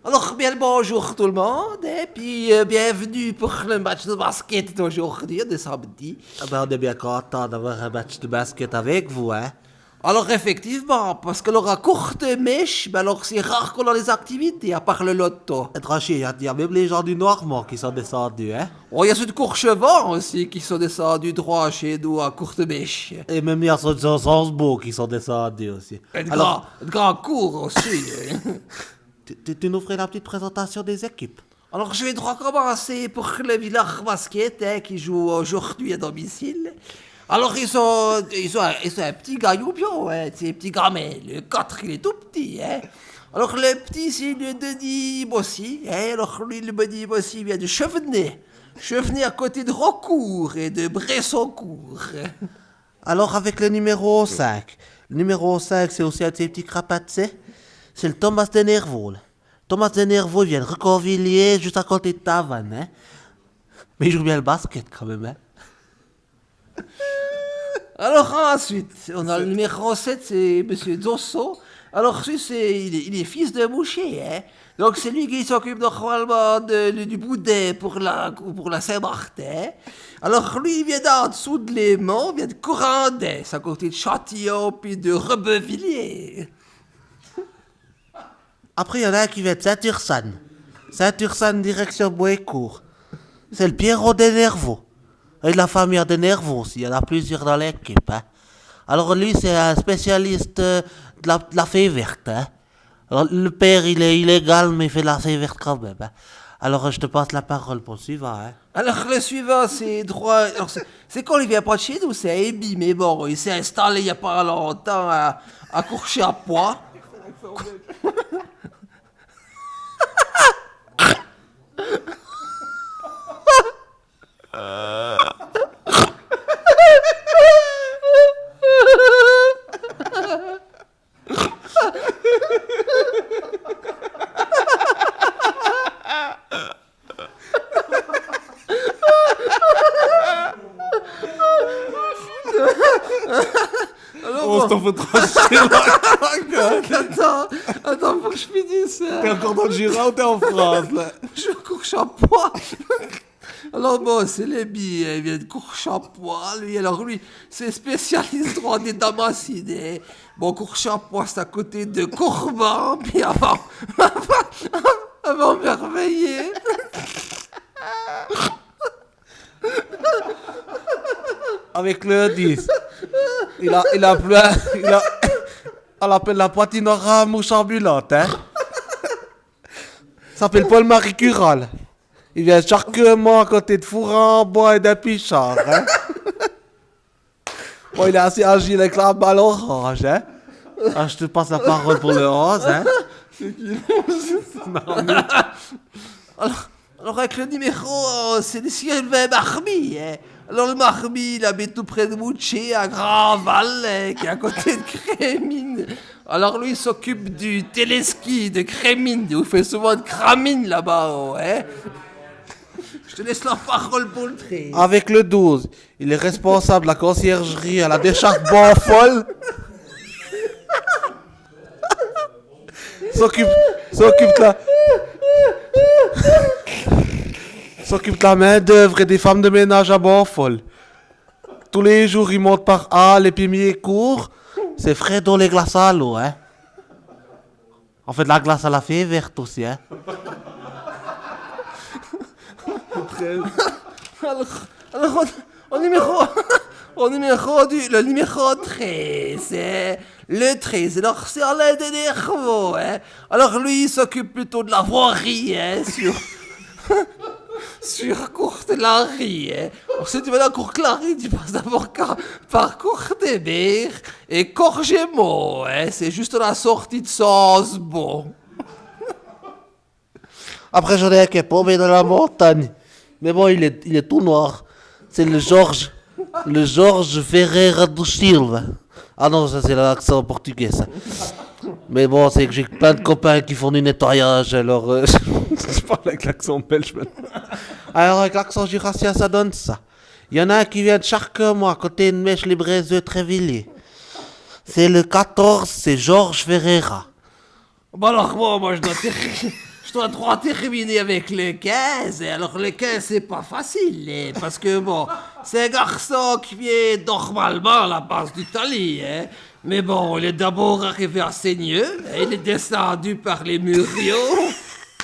Alors, bien le bonjour tout le monde, et puis bienvenue pour le match de basket d'aujourd'hui, de samedi. Ah ben, on est bien content d'avoir un match de basket avec vous, hein. Alors, effectivement, parce que l'aura courte mèche, ben alors c'est rare qu'on a les activités, à part le loto. Et tranquille, il y a même les gens du Normand qui sont descendus, hein. Oh, il y a ceux de Courchevent aussi qui sont descendus droit chez nous à courte mèche. Et même il y a ceux de Sansbo qui sont descendus aussi. Et de Alors, grand cours aussi. tu nous ferais la petite présentation des équipes? Alors, je vais droit commencer pour le Villars Basket, qui joue aujourd'hui à domicile. Alors, ils sont un petit gaillou-pion, hein, c'est un petit gamin. Le 4, il est tout petit, hein. Alors, le petit, c'est le Denis Bossy, hein. Alors, lui, le Denis Bossy vient de Chevenay. Chevenay à côté de Rocourt et de Bressoncourt. Alors, avec le numéro 5. Le numéro 5, c'est aussi un de ces petits crapats, c'est le Thomas de Nervaux, là. Thomas de Nervaux vient de Reconvilliers, juste à côté de Tavannes, hein. Mais il joue bien le basket quand même, hein. Alors ensuite, on a le numéro 7, c'est Monsieur Dosso. Alors lui, il est fils de Moucher, hein. Donc c'est lui qui s'occupe normalement du boudin pour la Saint-Martin. Alors lui, il vient d'en dessous de Léman, il vient de Courandais, c'est à côté de Châtillon, puis de Rebevilliers. Après, il y en a un qui vient de Saint-Ursanne. Saint-Ursanne, direction Boiscourt. C'est le Pierrot des Nervaux. Et de la famille des Nervaux aussi. Il y en a plusieurs dans l'équipe, hein. Alors lui, c'est un spécialiste de la fée verte, hein. Alors, le père, il est illégal, mais il fait de la fée verte quand même, hein. Alors, je te passe la parole pour le suivant, hein. Alors le suivant, c'est droit. Alors, c'est qu'on il vient pas de chez nous, c'est Ebi, mais bon, il s'est installé il y a pas longtemps à Courchy-à-Poix. On s'en fout Attends, faut que je finisse. T'es encore dans le Jura ou t'es en France, là? Je suis à Courchampoix. Alors bon, c'est Lébi, il vient de Courchampoix, lui. Alors lui, c'est spécialiste droit des Damascines. Bon, Courchampoix, c'est à côté de Courban, puis avant Merveillé. Avec le 10. On l'appelle la Poitinora mouche ambulante, hein. Ça s'appelle Paul-Marie Cural. Il vient charquement à côté de Fouran, Bois et d'Apichard, hein. Bon, il est assez agile avec la balle orange, hein. Ah, je te passe la parole pour le 11, hein. Alors avec le numéro, c'est le Sylvain Marmy, hein. Alors le Marmy, il habite tout près de Mouché, à Grandval, hein, qui est à côté de Crémine. Alors lui, il s'occupe du téléski de Crémine, il fait souvent de cramine là-bas, hein. Je te laisse la parole pour le trait. Avec le 12, il est responsable de la conciergerie à la décharge Bonfolle. S'occupe de la main-d'œuvre et des femmes de ménage à Bonfolle. Tous les jours, il monte par A, les pieds courts. C'est Fredo les glaces à l'eau, hein. On fait de la glace à la fée verte aussi, hein. Alors au numéro 13, hein. Le 13, alors c'est Alain de Nervaux, hein. Alors lui, il s'occupe plutôt de la voirie, hein, sur Courtelary, hein. Alors si tu vas dans Courtelary, tu passes d'abord par Courtébert et Corgémont, hein. C'est juste la sortie de Sansbo. Après, j'en ai un qui est paumé dans la montagne. Mais bon, il est tout noir. C'est le Georges Ferreira do Silva. Ah non, ça c'est l'accent portugais, ça. Mais bon, c'est que j'ai plein de copains qui font du nettoyage, alors je parle avec l'accent belge maintenant. Alors avec l'accent jurassien, ça donne ça. Il y en a un qui vient de Charquemont, à côté de Mèche-les-Bréseux, Trévilliers. C'est le 14, c'est Georges Ferreira. Bon alors moi je dois Je dois droit terminer avec le 15. Et alors, le 15, c'est pas facile. Parce que, bon, c'est un garçon qui vient normalement à la base d'Italie. Mais bon, il est d'abord arrivé à Seigneux. Il est descendu par les Muriaux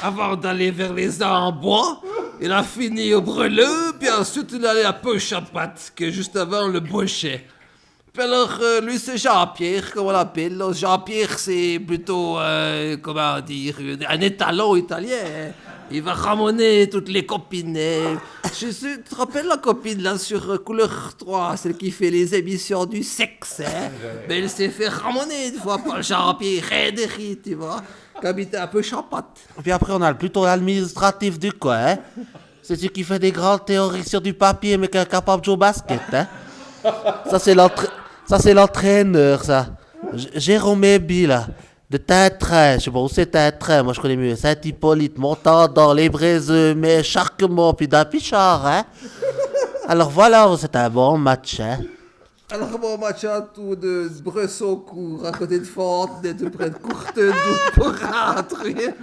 avant d'aller vers les Ambois. Il a fini au Breleux. Puis ensuite, il allait à Peuchapat, que juste avant le Bouchet. Puis alors, lui, c'est Jean-Pierre, comme on l'appelle. Jean-Pierre, c'est plutôt, comment dire, un étalon italien. Il va ramener toutes les copines. Tu te rappelles la copine, là, sur Couleur 3, celle qui fait les émissions du sexe, Mais elle s'est fait ramener une fois par Jean-Pierre Rédéry, tu vois, qui habitait un peu Chapat. Puis après, on a plutôt l'administratif du coin, hein. C'est celui qui fait des grandes théories sur du papier, mais qui est capable de jouer au basket, hein. Ça, c'est l'entraîneur, ça. Jérôme Ebi, là. De Tintrin. Je sais pas où c'est Tintrin. Moi, je connais mieux Saint-Hippolyte, Montandon, les Bréseux, mais Charquemont, puis d'Apichard, hein. Alors voilà, c'est un bon match, hein. Alors bon match à tout de Bresson court à côté de Fontenay, de près de Courtenay pour rentrer.